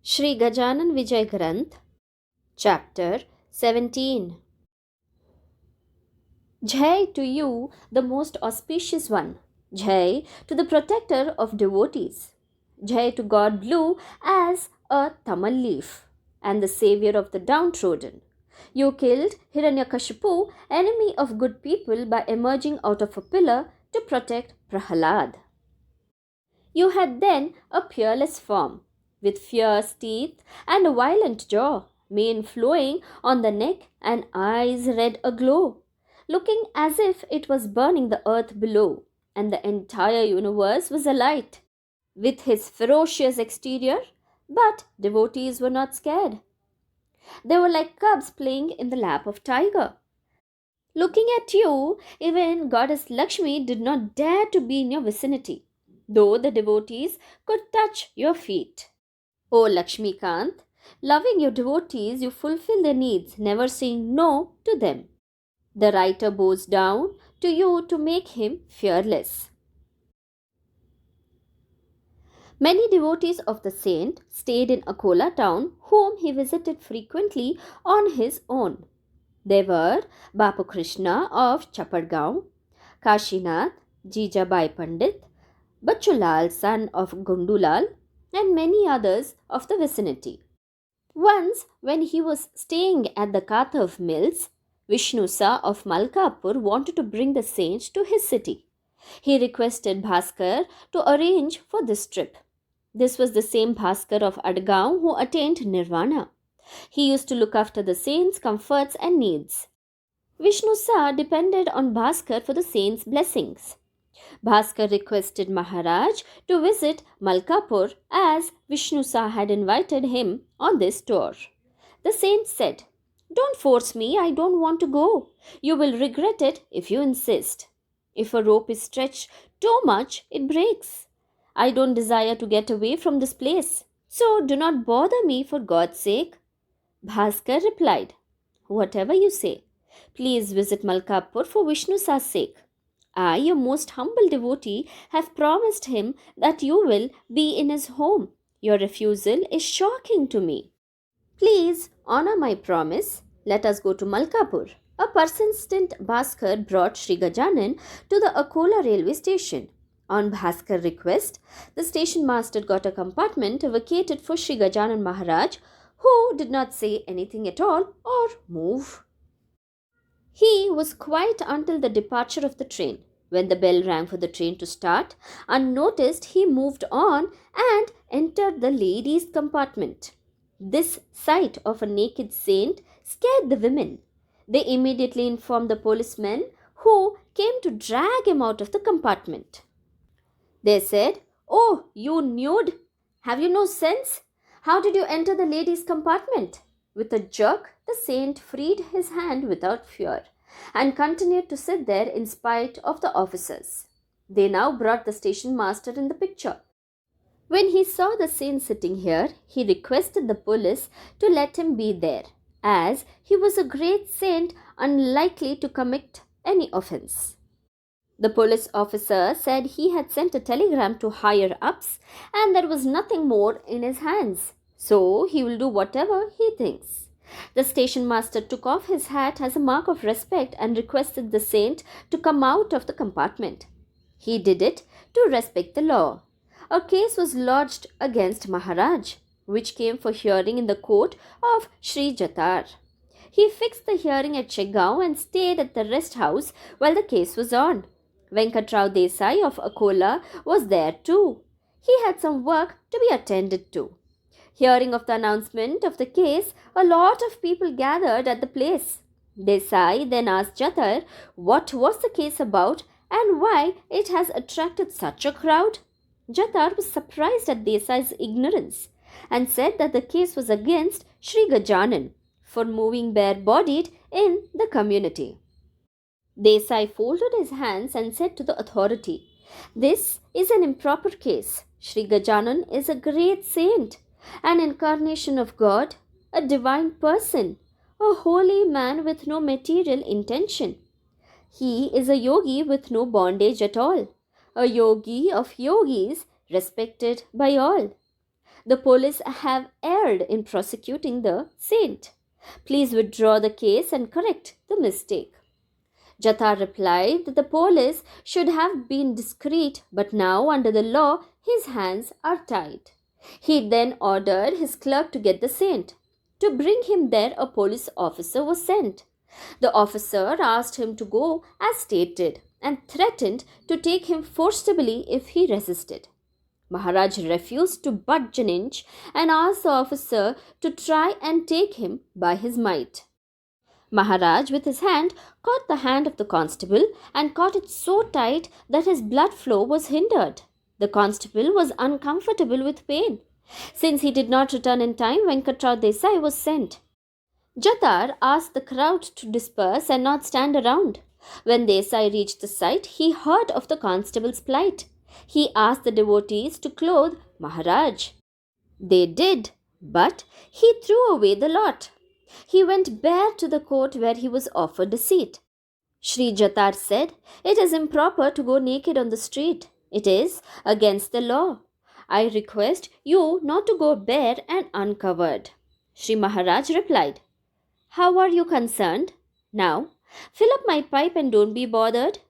Shri Gajanan Vijay Granth, Chapter 17. Jai to you, the most auspicious one. Jai to the protector of devotees. Jai to God blue as a tamal leaf and the savior of the downtrodden. You killed Hiranyakashipu, enemy of good people, by emerging out of a pillar to protect Prahalad. You had then a peerless form, with fierce teeth and a violent jaw, mane flowing on the neck and eyes red aglow, looking as if it was burning the earth below, and the entire universe was alight with his ferocious exterior. But devotees were not scared. They were like cubs playing in the lap of tiger. Looking at you, even Goddess Lakshmi did not dare to be in your vicinity, though the devotees could touch your feet. O Lakshmi Kant, loving your devotees, you fulfill their needs, never saying no to them. The writer bows down to you to make him fearless. Many devotees of the saint stayed in Akola town, whom he visited frequently on his own. They were Bapu Krishna of Chapadgaon, Kashinath, Jijabai Pandit, Bachulal son of Gundulal, and many others of the vicinity. Once, when he was staying at the Kathav Mills, Vishnu Sa of Malkapur wanted to bring the saint to his city. He requested Bhaskar to arrange for this trip. This was the same Bhaskar of Adgaon who attained Nirvana. He used to look after the saint's comforts and needs. Vishnu Sa depended on Bhaskar for the saint's blessings. Bhaskar requested Maharaj to visit Malkapur as Vishnu Sa had invited him on this tour. The saint said, "Don't force me, I don't want to go. You will regret it if you insist. If a rope is stretched too much, it breaks. I don't desire to get away from this place, so do not bother me for God's sake." Bhaskar replied, "Whatever you say. Please visit Malkapur for Vishnu Sa's sake. I, your most humble devotee, have promised him that you will be in his home. Your refusal is shocking to me. Please honor my promise. Let us go to Malkapur." A persistent Bhaskar brought Sri Gajanan to the Akola railway station. On Bhaskar request, the station master got a compartment vacated for Sri Gajanan Maharaj, who did not say anything at all or move. He was quiet until the departure of the train. When the bell rang for the train to start, unnoticed he moved on and entered the ladies' compartment. This sight of a naked saint scared the women. They immediately informed the policemen, who came to drag him out of the compartment. They said, "Oh, you nude! Have you no sense? How did you enter the ladies' compartment?" With a jerk, the saint freed his hand without fear and continued to sit there in spite of the officers. They now brought the station master in the picture. When he saw the saint sitting here, he requested the police to let him be there, as he was a great saint unlikely to commit any offense. The police officer said he had sent a telegram to higher ups and there was nothing more in his hands, so he will do whatever he thinks. The station master took off his hat as a mark of respect and requested the saint to come out of the compartment. He did it to respect the law. A case was lodged against Maharaj, which came for hearing in the court of Sri Jatar. He fixed the hearing at Chegaon and stayed at the rest house while the case was on. Venkatrao Desai of Akola was there too. He had some work to be attended to. Hearing of the announcement of the case, a lot of people gathered at the place. Desai then asked Jatar what was the case about and why it has attracted such a crowd. Jatar was surprised at Desai's ignorance and said that the case was against Sri Gajanan for moving bare-bodied in the community. Desai folded his hands and said to the authority, "This is an improper case. Sri Gajanan is a great saint, an incarnation of God, a divine person, a holy man with no material intention. He is a yogi with no bondage at all, a yogi of yogis, respected by all. The police have erred in prosecuting the saint. Please withdraw the case and correct the mistake. Jatar replied that the police should have been discreet, but now, under the law, his hands are tied. He then ordered his clerk to get the saint. To bring him there, a police officer was sent. The officer asked him to go as stated and threatened to take him forcibly if he resisted. Maharaj refused to budge an inch and asked the officer to try and take him by his might. Maharaj, with his hand, caught the hand of the constable and caught it so tight that his blood flow was hindered. The constable was uncomfortable with pain. Since he did not return in time, Venkatrao Desai was sent. Jatar asked the crowd to disperse and not stand around. When Desai reached the site, he heard of the constable's plight. He asked the devotees to clothe Maharaj. They did, but he threw away the lot. He went bare to the court where he was offered a seat. Sri Jatar said, "It is improper to go naked on the street. It is against the law. I request you not to go bare and uncovered." Sri Maharaj replied, "How are you concerned? Now, fill up my pipe and don't be bothered."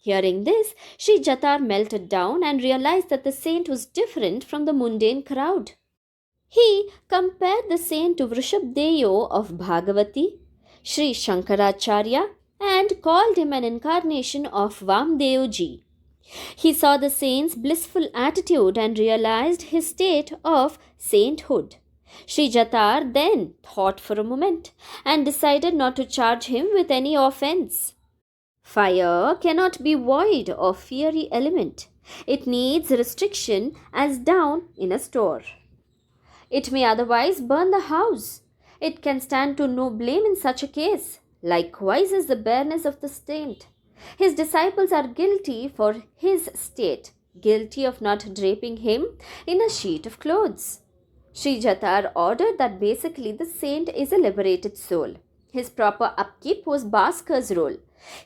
Hearing this, Sri Jatar melted down and realized that the saint was different from the mundane crowd. He compared the saint to Vrishabdeyo of Bhagavati, Sri Shankaracharya, and called him an incarnation of Vamdeoji. He saw the saint's blissful attitude and realized his state of sainthood. Sri Jatar then thought for a moment and decided not to charge him with any offense. Fire cannot be void of fiery element. It needs restriction as down in a store. It may otherwise burn the house. It can stand to no blame in such a case. Likewise is the bareness of the saint. His disciples are guilty for his state, guilty of not draping him in a sheet of clothes. Sri Jatar ordered that basically the saint is a liberated soul. His proper upkeep was Bhaskar's role.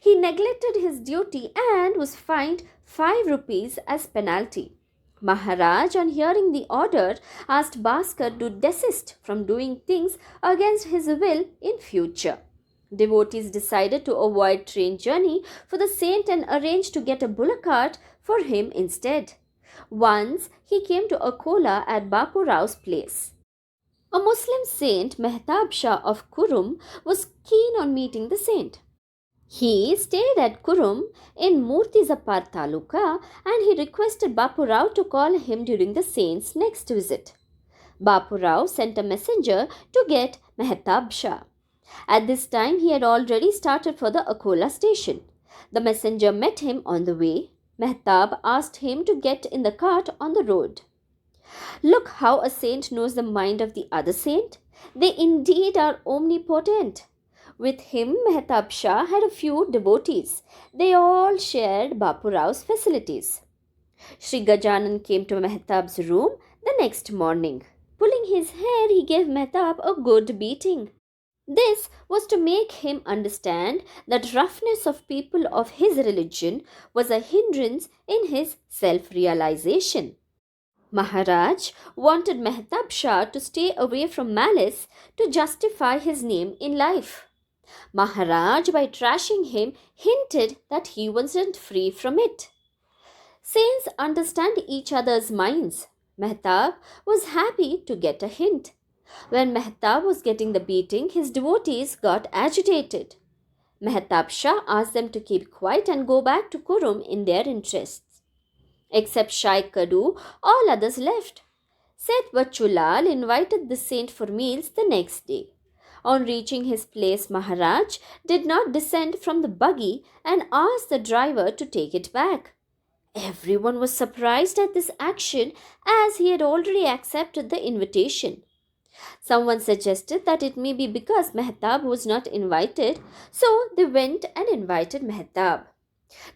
He neglected his duty and was fined 5 rupees as penalty. Maharaj, on hearing the order, asked Bhaskar to desist from doing things against his will in future. Devotees decided to avoid train journey for the saint and arranged to get a bullock cart for him instead. Once he came to Akola at Bapu Rao's place. A Muslim saint, Mehtab Shah of Kurum, was keen on meeting the saint. He stayed at Kurum in Murtizapar Taluka and he requested Bapu Rao to call him during the saint's next visit. Bapu Rao sent a messenger to get Mehtab Shah. At this time, he had already started for the Akola station. The messenger met him on the way. Mehtab asked him to get in the cart on the road. Look how a saint knows the mind of the other saint. They indeed are omnipotent. With him, Mehtab Shah had a few devotees. They all shared Bapu Rao's facilities. Sri Gajanan came to Mehtab's room the next morning. Pulling his hair, he gave Mehtab a good beating. This was to make him understand that roughness of people of his religion was a hindrance in his self-realization. Maharaj wanted Mehtab Shah to stay away from malice to justify his name in life. Maharaj, by trashing him, hinted that he wasn't free from it. Saints understand each other's minds. Mehtab was happy to get a hint. When Mehtab was getting the beating, his devotees got agitated. Mehtab Shah asked them to keep quiet and go back to Kurum in their interests. Except Shaikh Kadu, all others left. Seth Bachulal invited the saint for meals the next day. On reaching his place, Maharaj did not descend from the buggy and asked the driver to take it back. Everyone was surprised at this action as he had already accepted the invitation. Someone suggested that it may be because Mehtab was not invited, so they went and invited Mehtab.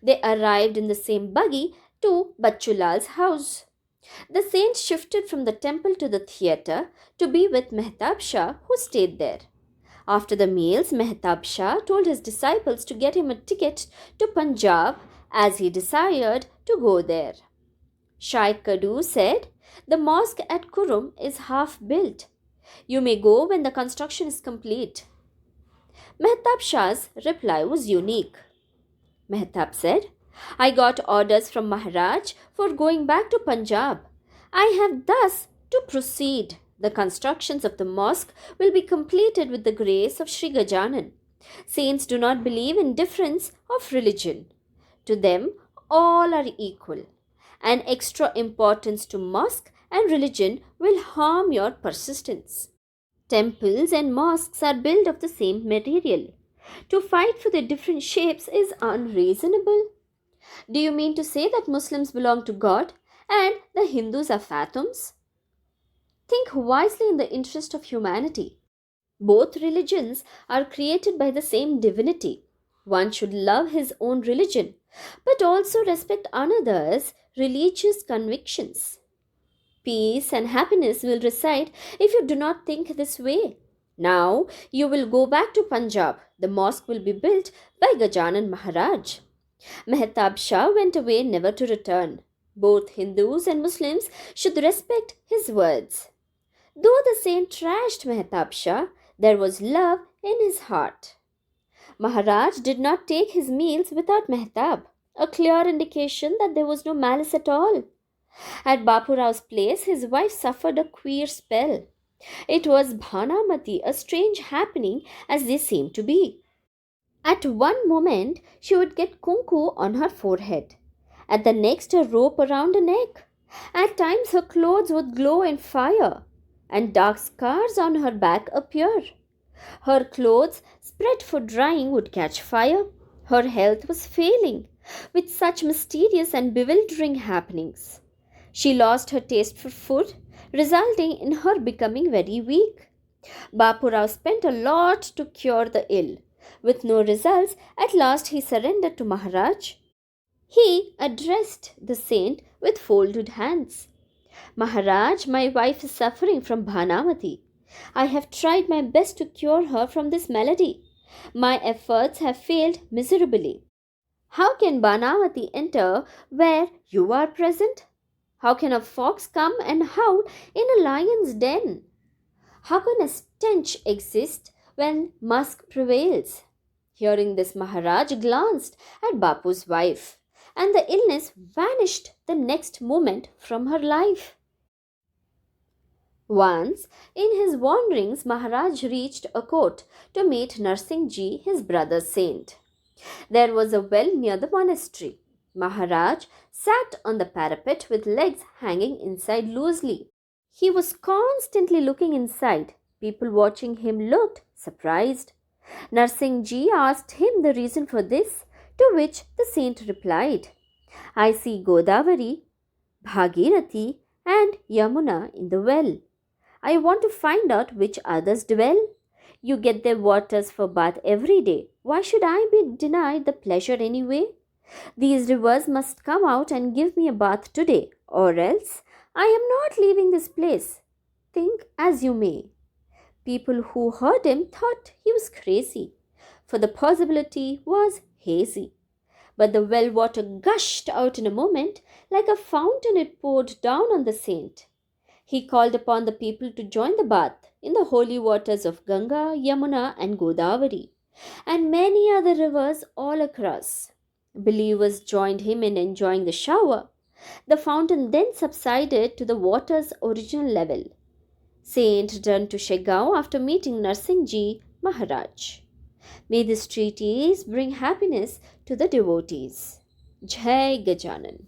They arrived in the same buggy to Bachulal's house. The saint shifted from the temple to the theatre to be with Mehtab Shah, who stayed there. After the meals, Mehtab Shah told his disciples to get him a ticket to Punjab as he desired to go there. Shaikh Kadu said, The mosque at Kurum is half built. You may go when the construction is complete. Mehtab Shah's reply was unique. Mehtab said, I got orders from Maharaj for going back to Punjab. I have thus to proceed. The constructions of the mosque will be completed with the grace of Sri Gajanan. Saints do not believe in difference of religion. To them, all are equal. An extra importance to mosque and religion will harm your persistence. Temples and mosques are built of the same material. To fight for their different shapes is unreasonable. Do you mean to say that Muslims belong to God and the Hindus are phantoms? Think wisely in the interest of humanity. Both religions are created by the same divinity. One should love his own religion, but also respect another's religious convictions. Peace and happiness will reside if you do not think this way. Now you will go back to Punjab. The mosque will be built by Gajanan Maharaj. Mehtab Shah went away never to return. Both Hindus and Muslims should respect his words. Though the saint trashed Mehtab Shah, there was love in his heart. Maharaj did not take his meals without Mehtab, a clear indication that there was no malice at all. At Bapu Rao's place, his wife suffered a queer spell. It was Bhanamati, a strange happening as they seem to be. At one moment, she would get kunku on her forehead. At the next, a rope around her neck. At times, her clothes would glow in fire, and dark scars on her back appear. Her clothes, spread for drying, would catch fire. Her health was failing, with such mysterious and bewildering happenings. She lost her taste for food, resulting in her becoming very weak. Bapu Rao spent a lot to cure the ill. With no results, at last he surrendered to Maharaj. He addressed the saint with folded hands. Maharaj, my wife is suffering from Bhanamati. I have tried my best to cure her from this malady. My efforts have failed miserably. How can Bhanamati enter where you are present? How can a fox come and howl in a lion's den? How can a stench exist when musk prevails? Hearing this, Maharaj glanced at Bapu's wife, and the illness vanished the next moment from her life. Once, in his wanderings, Maharaj reached a court to meet Narsingh Ji, his brother saint. There was a well near the monastery. Maharaj sat on the parapet with legs hanging inside loosely. He was constantly looking inside. People watching him looked surprised. Narsingh Ji asked him the reason for this, to which the saint replied, I see Godavari, Bhagirathi, and Yamuna in the well. I want to find out which others dwell. You get their waters for bath every day. Why should I be denied the pleasure anyway? These rivers must come out and give me a bath today, or else I am not leaving this place. Think as you may. People who heard him thought he was crazy, for the possibility was hazy. But the well water gushed out in a moment, like a fountain it poured down on the saint. He called upon the people to join the bath in the holy waters of Ganga, Yamuna, and Godavari, and many other rivers all across. Believers joined him in enjoying the shower. The fountain then subsided to the water's original level. Saint returned to Shegao after meeting Narsingh Ji Maharaj. May this treatise bring happiness to the devotees. Jai Gajanan.